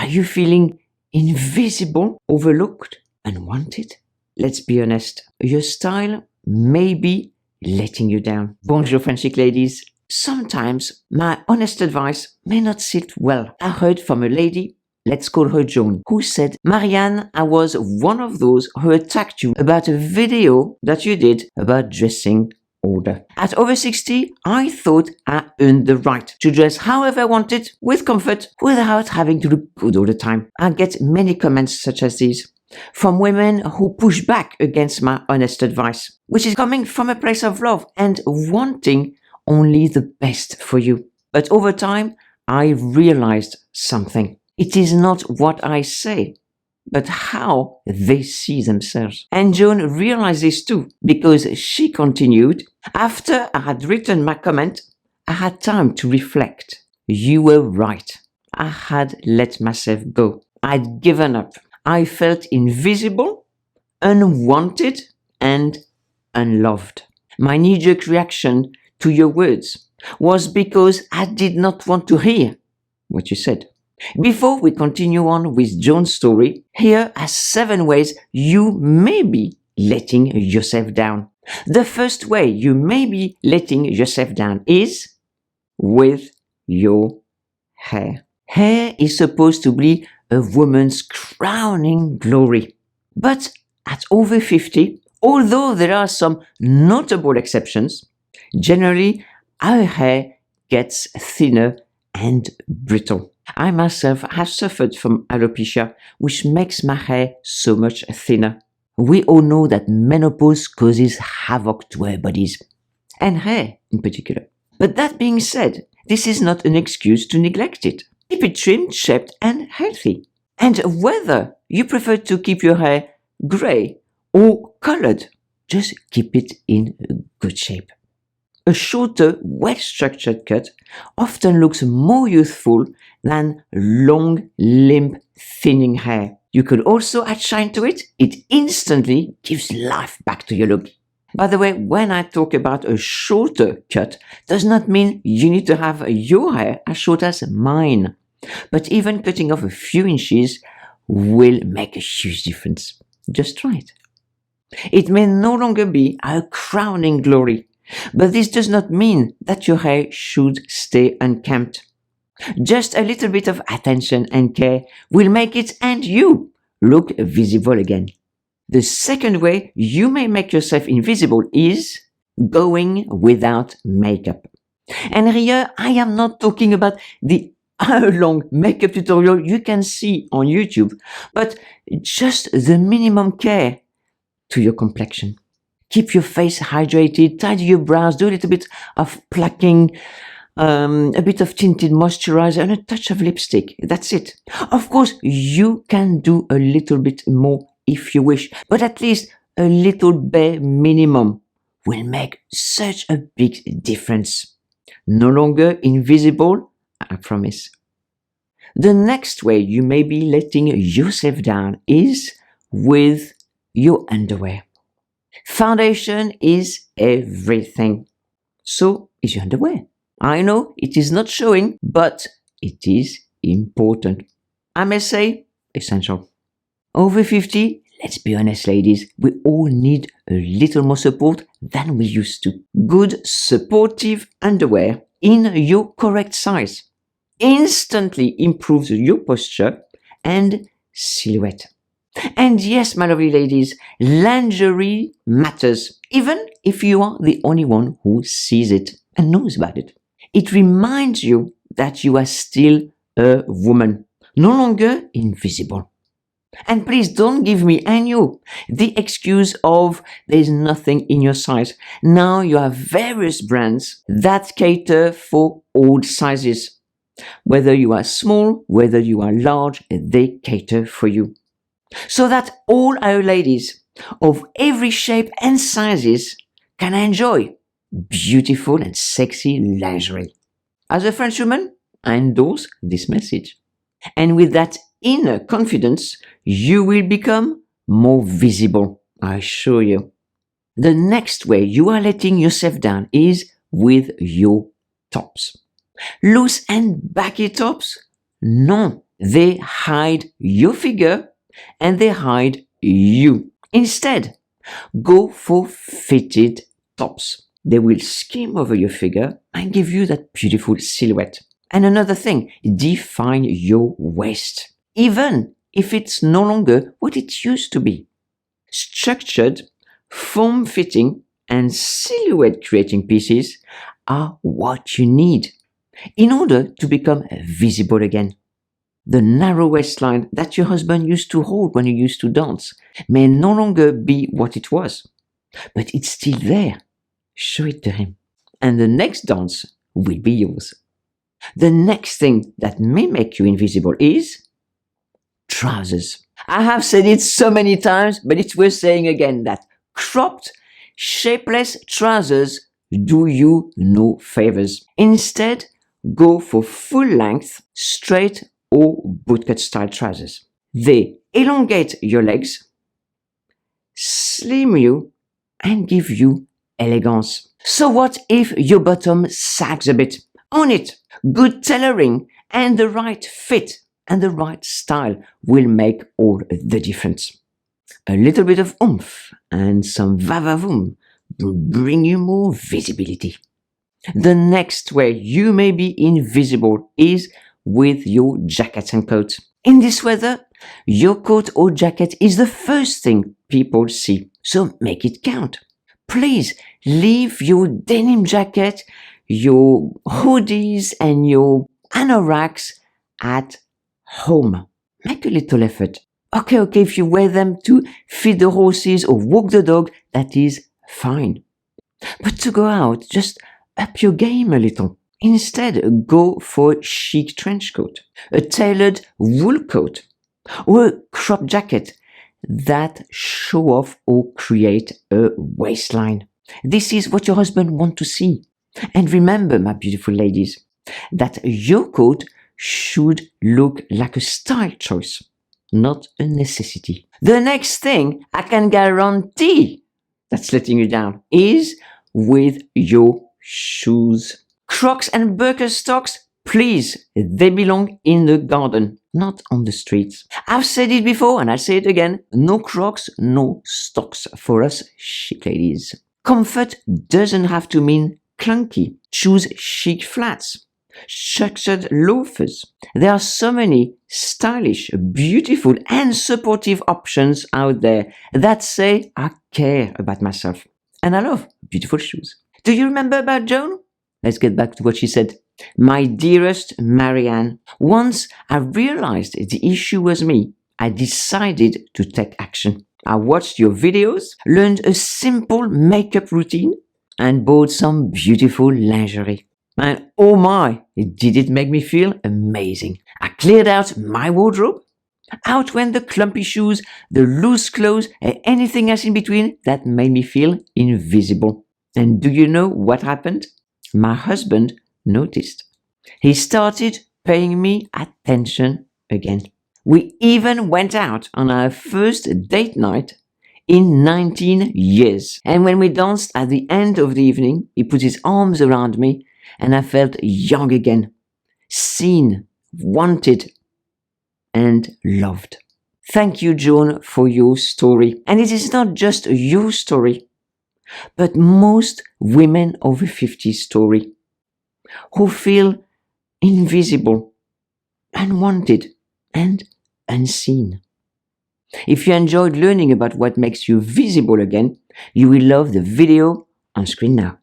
Are you feeling invisible, overlooked, unwanted? Let's be honest, your style may be letting you down. Bonjour, French chic ladies. Sometimes my honest advice may not sit well. I heard from a lady, let's call her Joan, who said, Marianne, I was one of those who attacked you about a video that you did about dressing order. At over 60, I thought I earned the right to dress however I wanted, with comfort, without having to look good all the time. I get many comments such as these from women who push back against my honest advice, which is coming from a place of love and wanting only the best for you. But over time, I realized something. It is not what I say, but how they see themselves. And Joan realized this too, because she continued, after I had written my comment, I had time to reflect. You were right. I had let myself go. I'd given up. I felt invisible, unwanted, and unloved. My knee-jerk reaction to your words was because I did not want to hear what you said. Before we continue on with Joan's story, here are 7 ways you may be letting yourself down. The first way you may be letting yourself down is with your hair. Hair is supposed to be a woman's crowning glory. But at over 50, although there are some notable exceptions, generally our hair gets thinner and brittle. I myself have suffered from alopecia, which makes my hair so much thinner. We all know that menopause causes havoc to our bodies, and hair in particular. But that being said, this is not an excuse to neglect it. Keep it trimmed, shaped, and healthy. And whether you prefer to keep your hair grey or coloured, just keep it in good shape. A shorter, well-structured cut often looks more youthful than long, limp, thinning hair. You could also add shine to it. It instantly gives life back to your look. By the way, when I talk about a shorter cut, does not mean you need to have your hair as short as mine. But even cutting off a few inches will make a huge difference. Just try it. It may no longer be a crowning glory, but this does not mean that your hair should stay unkempt. Just a little bit of attention and care will make it and you look visible again. The second way you may make yourself invisible is going without makeup. And here I am not talking about the hour-long makeup tutorial you can see on YouTube, but just the minimum care to your complexion. Keep your face hydrated, tidy your brows, do a little bit of plucking, a bit of tinted moisturizer, and a touch of lipstick. That's it. Of course, you can do a little bit more if you wish, but at least a little bare minimum will make such a big difference. No longer invisible, I promise. The next way you may be letting yourself down is with your underwear. Foundation is everything. So is your underwear. I know it is not showing, but it is important. I may say essential. Over 50, let's be honest, ladies, we all need a little more support than we used to. Good, supportive underwear in your correct size instantly improves your posture and silhouette. And yes, my lovely ladies, lingerie matters, even if you are the only one who sees it and knows about it. It reminds you that you are still a woman, no longer invisible. And please don't give me and you the excuse of there's nothing in your size. Now you have various brands that cater for all sizes. Whether you are small, whether you are large, they cater for you. So that all our ladies of every shape and sizes can enjoy beautiful and sexy lingerie. As a French woman, I endorse this message. And with that inner confidence, you will become more visible, I assure you. The next way you are letting yourself down is with your tops. Loose and baggy tops? No, they hide your figure and they hide you. Instead, go for fitted tops. They will skim over your figure and give you that beautiful silhouette. And another thing, define your waist, even if it's no longer what it used to be. Structured, form-fitting, and silhouette-creating pieces are what you need in order to become visible again. The narrow waistline that your husband used to hold when you used to dance may no longer be what it was, but it's still there. Show it to him, and the next dance will be yours. The next thing that may make you invisible is trousers. I have said it so many times, but it's worth saying again that cropped, shapeless trousers do you no favors. Instead, go for full-length, straight or bootcut style trousers. They elongate your legs, slim you, and give you elegance. So what if your bottom sags a bit? Own it. Good tailoring and the right fit and the right style will make all the difference. A little bit of oomph and some va-va-voom will bring you more visibility. The next way you may be invisible is with your jackets and coats. In this weather, your coat or jacket is the first thing people see, so make it count. Please leave your denim jacket, your hoodies and your anoraks at home. Make a little effort. Okay, if you wear them to feed the horses or walk the dog, that is fine. But to go out, just up your game a little. Instead, go for a chic trench coat, a tailored wool coat, or a crop jacket that show off or create a waistline. This is what your husband wants to see. And remember, my beautiful ladies, that your coat should look like a style choice, not a necessity. The next thing I can guarantee that's letting you down is with your shoes. Crocs and Birkenstocks, please, they belong in the garden, not on the streets. I've said it before and I'll say it again. No Crocs, no stocks for us chic ladies. Comfort doesn't have to mean clunky. Choose chic flats, structured loafers. There are so many stylish, beautiful and supportive options out there that say I care about myself and I love beautiful shoes. Do you remember about Joan? Let's get back to what she said. My dearest Marianne, once I realized the issue was me, I decided to take action. I watched your videos, learned a simple makeup routine, and bought some beautiful lingerie. And oh my, did it make me feel amazing. I cleared out my wardrobe. Out went the clumpy shoes, the loose clothes, and anything else in between that made me feel invisible. And do you know what happened? My husband noticed. He started paying me attention again. We even went out on our first date night in 19 years. And when we danced at the end of the evening, he put his arms around me and I felt young again, seen, wanted, and loved. Thank you, Joan, for your story. And it is not just your story, but most women over 50 story who feel invisible, unwanted, and unseen. If you enjoyed learning about what makes you visible again, you will love the video on screen now.